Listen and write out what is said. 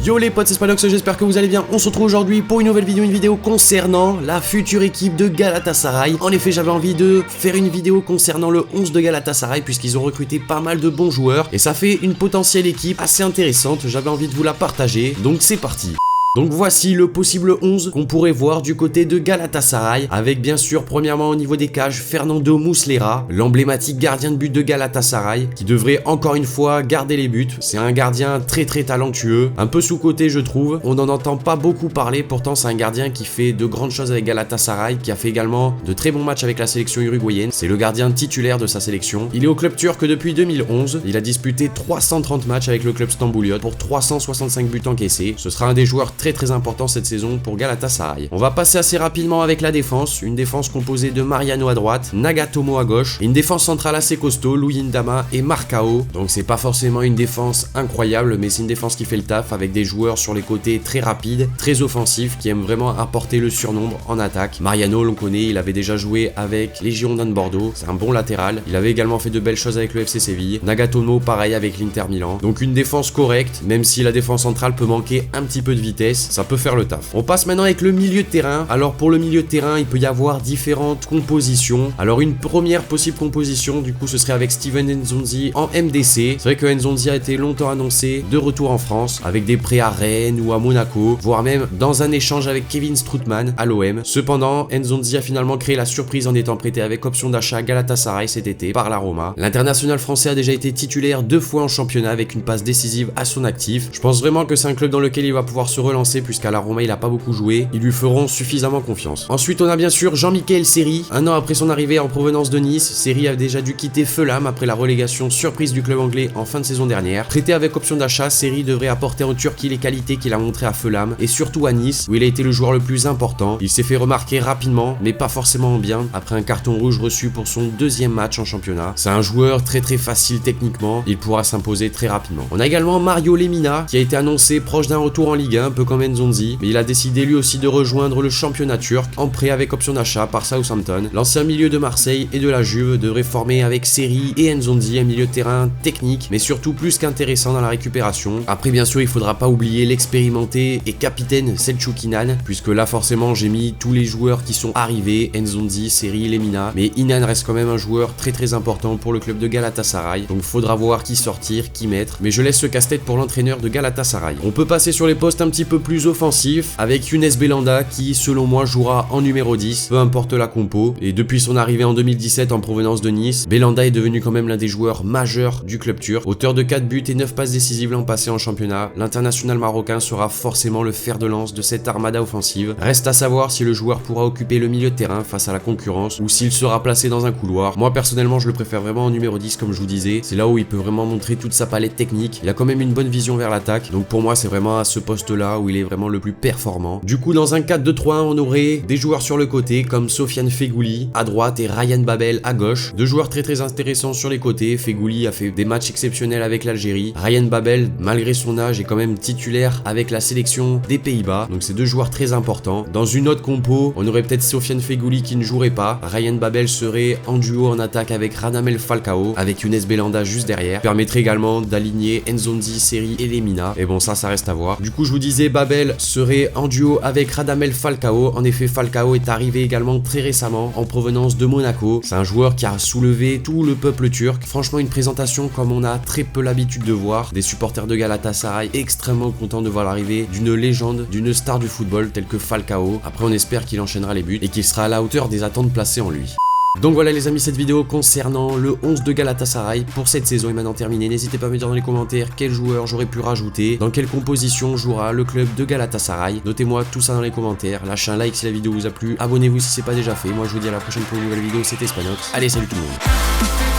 Yo les potes, c'est Spanox, j'espère que vous allez bien. On se retrouve aujourd'hui pour une nouvelle vidéo, concernant la future équipe de Galatasaray. En effet, j'avais envie de faire une vidéo concernant le 11 de Galatasaray puisqu'ils ont recruté pas mal de bons joueurs et ça fait une potentielle équipe assez intéressante. J'avais envie de vous la partager, donc c'est parti. Donc voici le possible 11 qu'on pourrait voir du côté de Galatasaray, avec bien sûr premièrement au niveau des cages Fernando Muslera, l'emblématique gardien de but de Galatasaray, qui devrait encore une fois garder les buts. C'est un gardien très talentueux, un peu sous-coté je trouve, on n'en entend pas beaucoup parler, pourtant c'est un gardien qui fait de grandes choses avec Galatasaray, qui a fait également de très bons matchs avec la sélection uruguayenne, c'est le gardien titulaire de sa sélection. Il est au club turc depuis 2011, il a disputé 330 matchs avec le club Stambouliote pour 365 buts encaissés, ce sera un des joueurs très important cette saison pour Galatasaray. On va passer assez rapidement avec la défense, une défense composée de Mariano à droite, Nagatomo à gauche, et une défense centrale assez costaud, Luyendama et Marcao. Donc c'est pas forcément une défense incroyable, mais c'est une défense qui fait le taf avec des joueurs sur les côtés très rapides, très offensifs, qui aiment vraiment apporter le surnombre en attaque. Mariano, l'on connaît, il avait déjà joué avec les Girondins de Bordeaux, c'est un bon latéral. Il avait également fait de belles choses avec le FC Séville. Nagatomo, pareil avec l'Inter Milan. Donc une défense correcte, même si la défense centrale peut manquer un petit peu de vitesse, ça peut faire le taf. On passe maintenant avec le milieu de terrain. Alors pour le milieu de terrain, il peut y avoir différentes compositions. Alors une première possible composition, du coup, ce serait avec Steven Nzonzi en MDC. C'est vrai que Nzonzi a été longtemps annoncé de retour en France, avec des prêts à Rennes ou à Monaco, voire même dans un échange avec Kevin Strootman à l'OM. Cependant, Nzonzi a finalement créé la surprise en étant prêté avec option d'achat à Galatasaray cet été par la Roma. L'international français a déjà été titulaire 2 fois en championnat avec une passe décisive à son actif. Je pense vraiment que c'est un club dans lequel il va pouvoir se relancer puisqu'à la Roma il a pas beaucoup joué, ils lui feront suffisamment confiance. Ensuite on a bien sûr Jean-Michel Seri, un an après son arrivée en provenance de Nice. Seri a déjà dû quitter Fulham après la relégation surprise du club anglais en fin de saison dernière. Prêté avec option d'achat, Seri devrait apporter en Turquie les qualités qu'il a montrées à Fulham et surtout à Nice où il a été le joueur le plus important. Il s'est fait remarquer rapidement mais pas forcément en bien après un carton rouge reçu pour son 2e match en championnat. C'est un joueur très facile techniquement, il pourra s'imposer très rapidement. On a également Mario Lemina qui a été annoncé proche d'un retour en Ligue 1, un peu comme Nzonzi, mais il a décidé lui aussi de rejoindre le championnat turc en prêt avec option d'achat par Southampton. L'ancien milieu de Marseille et de la Juve devrait former avec Seri et Nzonzi un milieu de terrain technique mais surtout plus qu'intéressant dans la récupération. Après bien sûr il faudra pas oublier l'expérimenté et capitaine Selçuk Inan, puisque là forcément j'ai mis tous les joueurs qui sont arrivés, Nzonzi, Seri, Lemina, mais Inan reste quand même un joueur très important pour le club de Galatasaray, donc faudra voir qui sortir, qui mettre, mais je laisse ce casse-tête pour l'entraîneur de Galatasaray. On peut passer sur les postes un petit peu plus offensifs avec Younes Belhanda qui selon moi jouera en numéro 10, peu importe la compo, et depuis son arrivée en 2017 en provenance de Nice, Belhanda est devenu quand même l'un des joueurs majeurs du club turc. Auteur de 4 buts et 9 passes décisives l'an passé en championnat, l'international marocain sera forcément le fer de lance de cette armada offensive. Reste à savoir si le joueur pourra occuper le milieu de terrain face à la concurrence ou s'il sera placé dans un couloir. Moi personnellement je le préfère vraiment en numéro 10 comme je vous disais, c'est là où il peut vraiment montrer toute sa palette technique, il a quand même une bonne vision vers l'attaque, donc pour moi c'est vraiment à ce poste là où il est vraiment le plus performant. Du coup dans un 4-2-3-1 on aurait des joueurs sur le côté comme Sofiane Feghouli à droite et Ryan Babel à gauche, deux joueurs très intéressants sur les côtés. Feghouli a fait des matchs exceptionnels avec l'Algérie, Ryan Babel malgré son âge est quand même titulaire avec la sélection des Pays-Bas, donc c'est deux joueurs très importants. Dans une autre compo on aurait peut-être Sofiane Feghouli qui ne jouerait pas, Ryan Babel serait en duo en attaque avec Radamel Falcao, avec Younes Belhanda juste derrière, permettrait également d'aligner Nzonzi, Seri et Lemina, et bon ça reste à voir. Du coup je vous disais Babel serait en duo avec Radamel Falcao. En effet Falcao est arrivé également très récemment en provenance de Monaco, c'est un joueur qui a soulevé tout le peuple turc, franchement une présentation comme on a très peu l'habitude de voir, des supporters de Galatasaray extrêmement contents de voir l'arrivée d'une légende, d'une star du football telle que Falcao. Après on espère qu'il enchaînera les buts et qu'il sera à la hauteur des attentes placées en lui. Donc voilà les amis, cette vidéo concernant le 11 de Galatasaray pour cette saison est maintenant terminée. N'hésitez pas à me dire dans les commentaires quel joueur j'aurais pu rajouter, dans quelle composition jouera le club de Galatasaray. Notez-moi tout ça dans les commentaires, lâchez un like si la vidéo vous a plu, abonnez-vous si c'est pas déjà fait. Moi je vous dis à la prochaine pour une nouvelle vidéo, c'était Spanox. Allez salut tout le monde.